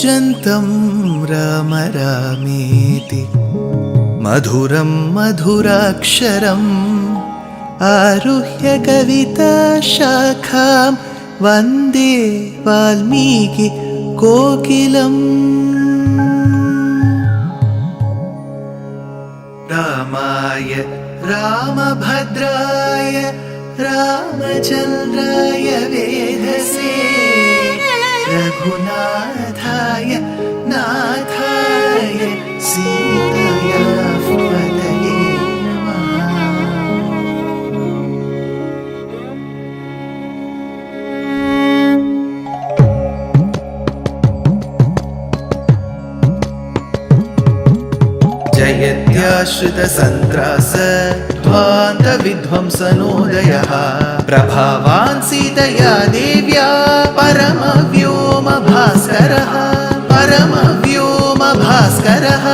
कूजन्तं राम रामेति मधुरं मधुराक्षरम् आरुह्य कविताशाखां वन्दे वाल्मीकि कोकिलम्। रामाय रामभद्राय रामचन्द्राय वेधसे रघुनाथाय नाथाय सीताया पतये नमः। जयत्याश्रितसन्त्रास ध्वान्तविध्वंसनोदयः प्रभावान् सीतया देव्या परमव्योमभास्करः परमव्योमभास्करः।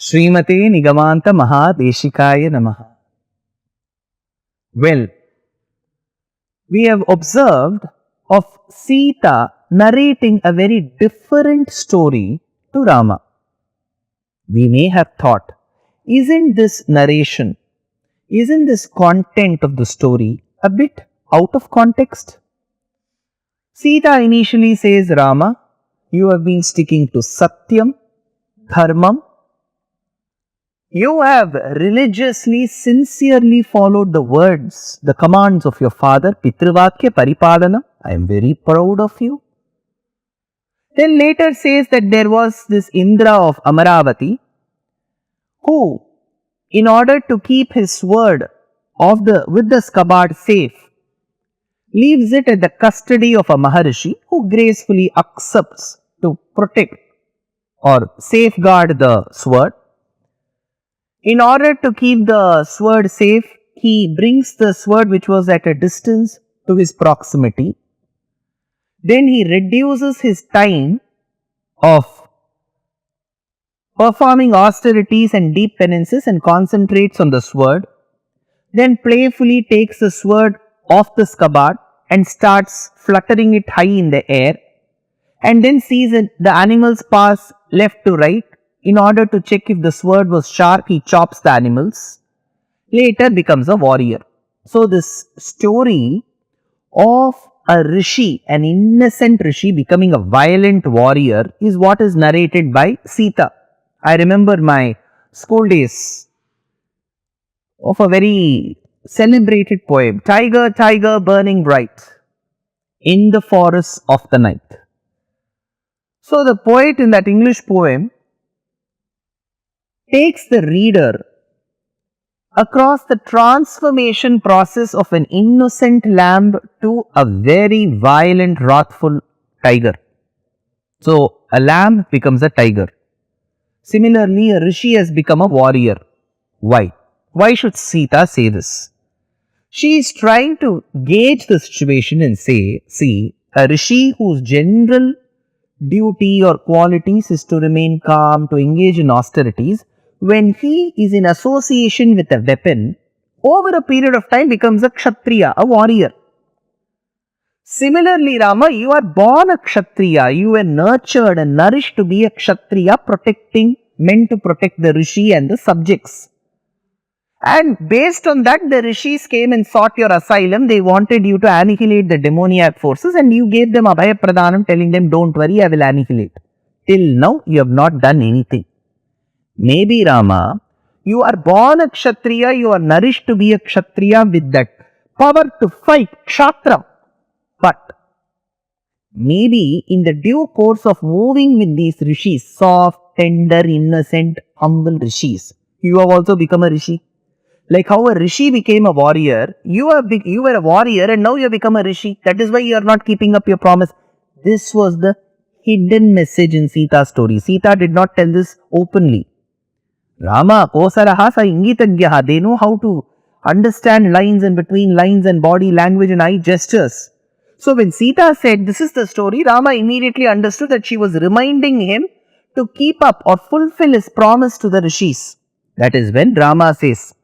श्रीमते निगमान्त महादेशिकाय नमः। Well, we have observed of Sita narrating a very different story to Rama. We may have thought, isn't this narration, isn't this content of the story a bit out of context? Sita initially says, Rama, you have been sticking to Satyam, Dharmam. You have religiously, sincerely followed the words, the commands of your father, Pitrivakya Paripadana. I am very proud of you. Then later says that there was this Indra of Amaravati who, in order to keep his sword with the scabbard safe, leaves it at the custody of a Maharishi who gracefully accepts to protect or safeguard the sword. In order to keep the sword safe, he brings the sword which was at a distance to his proximity. Then he reduces his time of performing austerities and deep penances and concentrates on the sword. Then playfully takes the sword off the scabbard and starts fluttering it high in the air. And then sees the animals pass left to right. In order to check if the sword was sharp, he chops the animals. Later becomes a warrior. So this story of a rishi, an innocent rishi becoming a violent warrior, is what is narrated by Sita. I remember my school days of a very celebrated poem, Tiger, tiger burning bright in the forests of the night. So the poet in that English poem takes the reader across the transformation process of an innocent lamb to a very violent, wrathful tiger. So, a lamb becomes a tiger. Similarly, a rishi has become a warrior. Why? Why should Sita say this? She is trying to gauge the situation and say, see, a rishi whose general duty or qualities is to remain calm, to engage in austerities, when he is in association with a weapon, over a period of time becomes a kshatriya, a warrior. Similarly, Rama, you are born a kshatriya, you were nurtured and nourished to be a kshatriya, meant to protect the rishi and the subjects. And based on that, the rishis came and sought your asylum. They wanted you to annihilate the demoniac forces and you gave them abhaya pradhanam, telling them, don't worry, I will annihilate. Till now, you have not done anything. Maybe, Rama, you are born a kshatriya, you are nourished to be a kshatriya with that power to fight, kshatram. But maybe in the due course of moving with these rishis, soft, tender, innocent, humble rishis, you have also become a rishi. Like how a rishi became a warrior, you were a warrior and now you have become a rishi. That is why you are not keeping up your promise. This was the hidden message in Sita's story. Sita did not tell this openly. Rama, Kosaraha, Sa Ingitagyaha, they know how to understand lines and between lines and body language and eye gestures. So when Sita said this is the story, Rama immediately understood that she was reminding him to keep up or fulfill his promise to the rishis. That is when Rama says,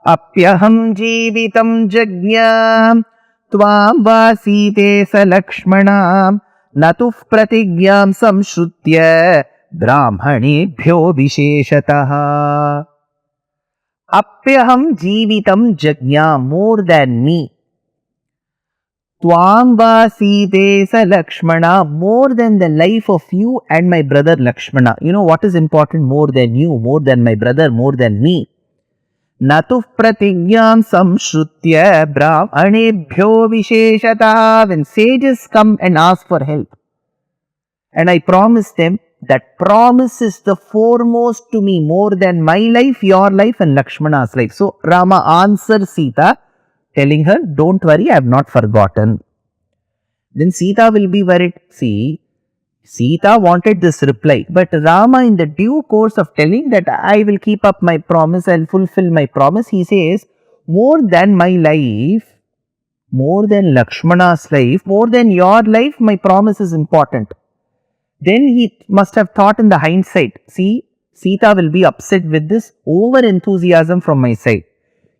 Apyaham jeevitam jagnyam tvam vasite sa lakshmanam natuf pratigyam samshrutya brahmanebhyo visheshataha. Apyaham jeevitam jagnyam, more than me. Tvam vasite sa Lakshmana, more than the life of you and my brother Lakshmana. You know what is important more than you, more than my brother, more than me? Natuf pratigyam samshrutya brahmanebhyo visheshata. When sages come and ask for help, and I promise them, that promise is the foremost to me more than my life, your life and Lakshmana's life. So Rama answers Sita, telling her, don't worry, I have not forgotten. Then Sita will be worried. See, Sita wanted this reply, but Rama, in the due course of telling that I will keep up my promise, I will fulfill my promise, he says, more than my life, more than Lakshmana's life, more than your life, my promise is important. Then he must have thought in the hindsight, see, Sita will be upset with this over enthusiasm from my side.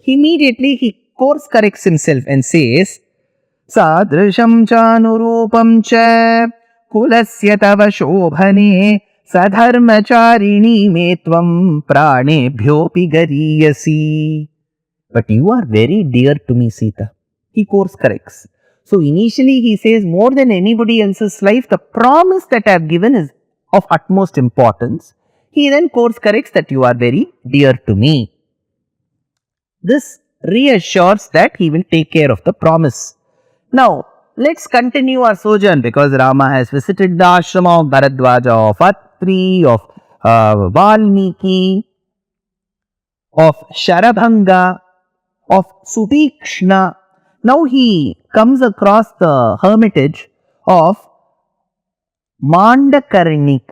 Immediately he course corrects himself and says, Sadrisham chanurupam cha kulasya tava shobhane sadharmacharini me tvam pranebhyopi gariyasi. But you are very dear to me, Sita. He course corrects. So initially he says, more than anybody else's life, the promise that I have given is of utmost importance. He then course corrects that you are very dear to me. This reassures that he will take care of the promise. Now, let's continue our sojourn, because Rama has visited the ashrama of Bharadwaja, of Atri, of Valmiki, of Sharabhanga, of Sutikshna. Now he comes across the hermitage of Mandakarnina.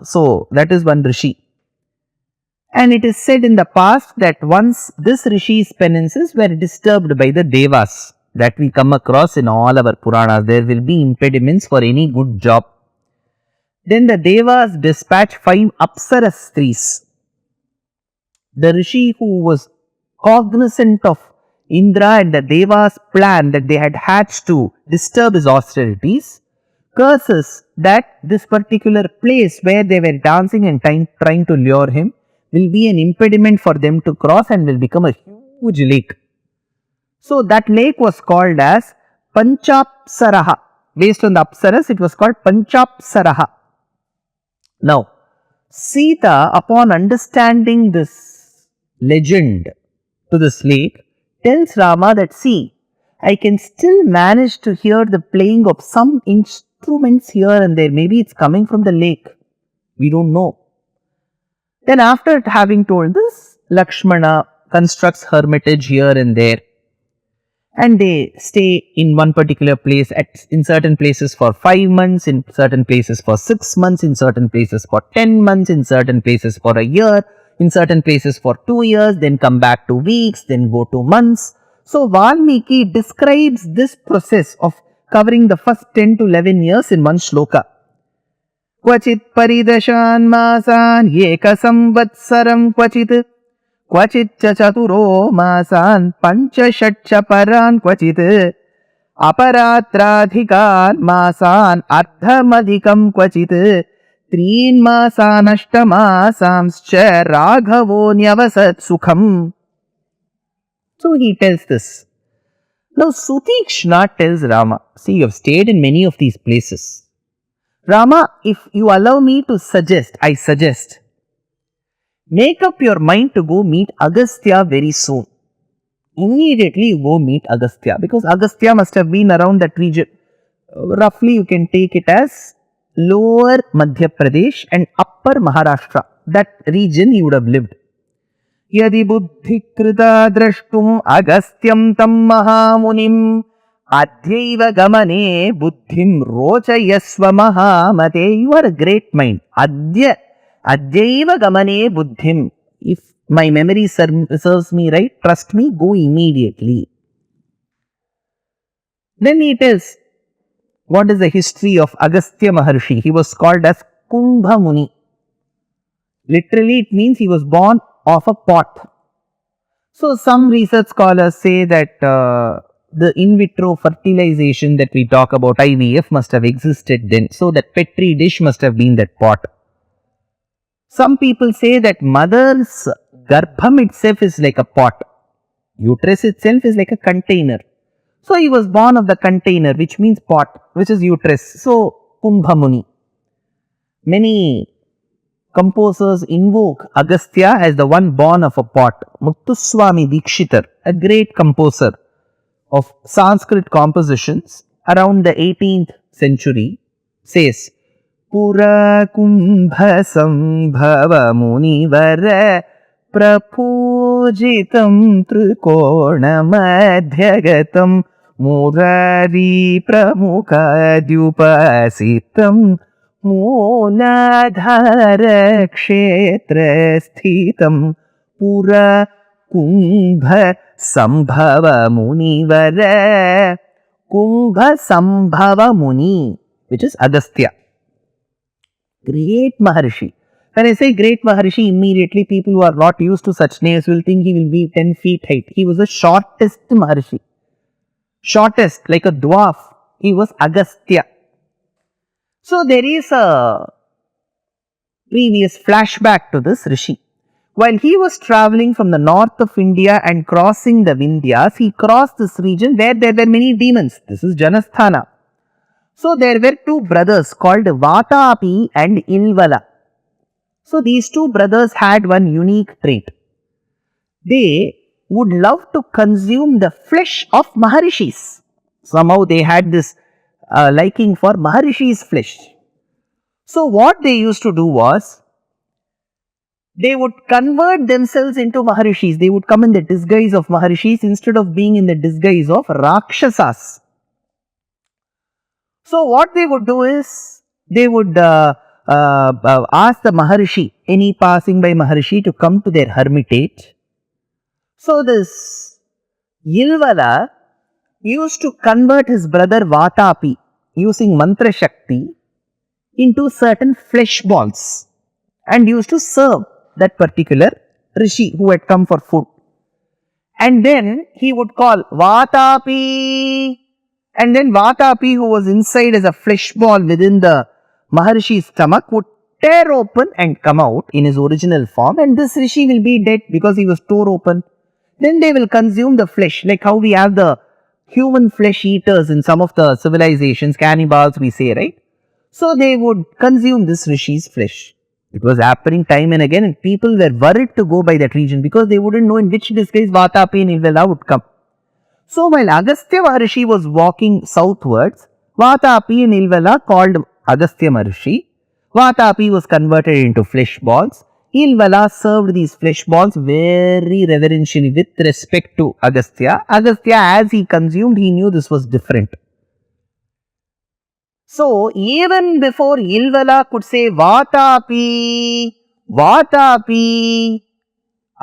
So that is one rishi. And it is said in the past that once this rishi's penances were disturbed by the devas, that we come across in all our Puranas. There will be impediments for any good job. Then the devas dispatch 5 apsara stris. The rishi who was cognizant of Indra and the devas' plan that they had hatched to disturb his austerities, curses that this particular place where they were dancing and trying to lure him will be an impediment for them to cross and will become a huge lake. So that lake was called as Panchapsaraha. Based on the Apsaras, it was called Panchapsaraha. Now, Sita, upon understanding this legend to this lake, tells Rama that, see, I can still manage to hear the playing of some instruments here and there. Maybe it's coming from the lake. We don't know. Then after having told this, Lakshmana constructs hermitage here and there. And they stay in one particular place, in certain places for 5 months, in certain places for 6 months, in certain places for 10 months, in certain places for a year, in certain places for 2 years, then come back to weeks, then go to months. So Valmiki describes this process of covering the first 10 to 11 years in one shloka. Kvachit paridashan masan yeka samvatsaram kvachit क्वचित् च चतुरो मासान् पञ्चषट् च परान् क्वचित् अपरात्राधिकान् मासान् अर्धमधिकं क्वचित् त्रीन् मासान् अष्टमासांश्च राघवो न्यवसत् सुखम्. So he tells this. Now Sutikshna tells Rama, see, you have stayed in many of these places. Rama, if you allow me to suggest, I suggest, make up your mind to go meet Agastya very soon. Immediately you go meet Agastya, because Agastya must have been around that region. Roughly you can take it as lower Madhya Pradesh and upper Maharashtra. That region he would have lived. Yadi buddhi krita drashtum Agastyam tam mahamunim Adyaiva gamane buddhim rochayasva mahamate. You are a great mind. Adyaiva gamane buddhim. If my memory serves me right, trust me, go immediately. Then he tells, what is the history of Agastya Maharshi? He was called as Kumbha Muni. Literally, it means he was born of a pot. So, some research scholars say that the in vitro fertilization that we talk about, IVF, must have existed then. So, that petri dish must have been that pot. Some people say that mother's garbham itself is like a pot. Uterus itself is like a container. So, he was born of the container, which means pot, which is uterus. So, Kumbha Muni. Many composers invoke Agastya as the one born of a pot. Muthuswami Dikshitar, a great composer of Sanskrit compositions around the 18th century, says, Pura Kumbha Sambhava Munivara Prapujitam Trikona Madhyagatam Murari Pramukha Dupasitam Mooladhara Kshetra Sthitam Pura Kumbha Sambhava Munivara. Kumbha Sambhava Muni, which is Agastya. Great Maharshi. When I say great Maharshi, immediately people who are not used to such names will think he will be 10 feet height. He was the shortest Maharshi. Shortest, like a dwarf. He was Agastya. So, there is a previous flashback to this Rishi. While he was travelling from the north of India and crossing the Vindhyas, he crossed this region where there were many demons. This is Janasthana. So, there were two brothers called Vātāpi and Ilvala. So, these two brothers had one unique trait. They would love to consume the flesh of Maharishis. Somehow they had this liking for Maharishi's flesh. So, what they used to do was, they would convert themselves into Maharishis. They would come in the disguise of Maharishis instead of being in the disguise of Rakshasas. So, what they would do is, they would ask the Maharishi, any passing by Maharishi, to come to their hermitage. So, this Ilvala used to convert his brother Vātāpi using mantra shakti into certain flesh balls and used to serve that particular Rishi who had come for food. And then he would call Vātāpi. And then Vātāpi, who was inside as a flesh ball within the Maharishi's stomach, would tear open and come out in his original form, and this Rishi will be dead because he was tore open. Then they will consume the flesh, like how we have the human flesh eaters in some of the civilizations, cannibals we say, right? So they would consume this Rishi's flesh. It was happening time and again, and people were worried to go by that region because they wouldn't know in which disguise Vātāpi and Ilvala would come. So, while Agastya Maharishi was walking southwards, Vātāpi and Ilvala called Agastya Maharishi. Vātāpi was converted into flesh balls. Ilvala served these flesh balls very reverentially with respect to Agastya. Agastya, as he consumed, he knew this was different. So, even before Ilvala could say Vātāpi, Vātāpi,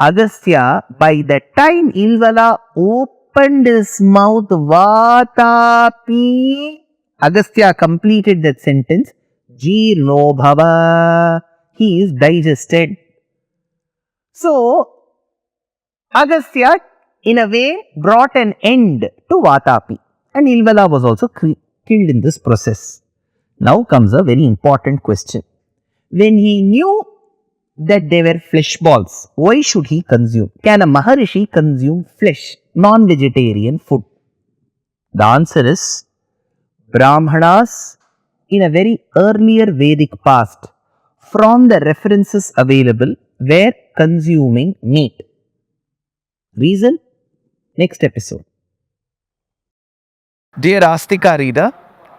Agastya, by the time Ilvala opened his mouth, Vātāpi, Agastya completed that sentence, Jirno Bhava, he is digested. So, Agastya in a way brought an end to Vātāpi, and Ilvala was also killed in this process. Now comes a very important question. When he knew that they were flesh balls, why should he consume? Can a Maharishi consume flesh, non-vegetarian food? The answer is, Brahmanas in a very earlier Vedic past, from the references available, were consuming meat. Reason? Next episode. Dear Astika reader,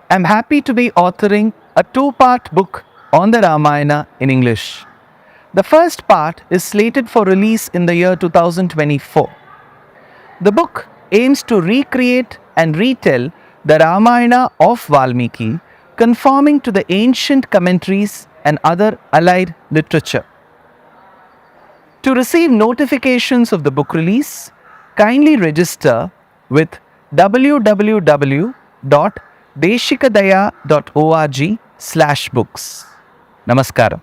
I am happy to be authoring a 2-part book on the Ramayana in English. The first part is slated for release in the year 2024. The book aims to recreate and retell the Ramayana of Valmiki, conforming to the ancient commentaries and other allied literature. To receive notifications of the book release, kindly register with www.deshikadaya.org/books. Namaskaram.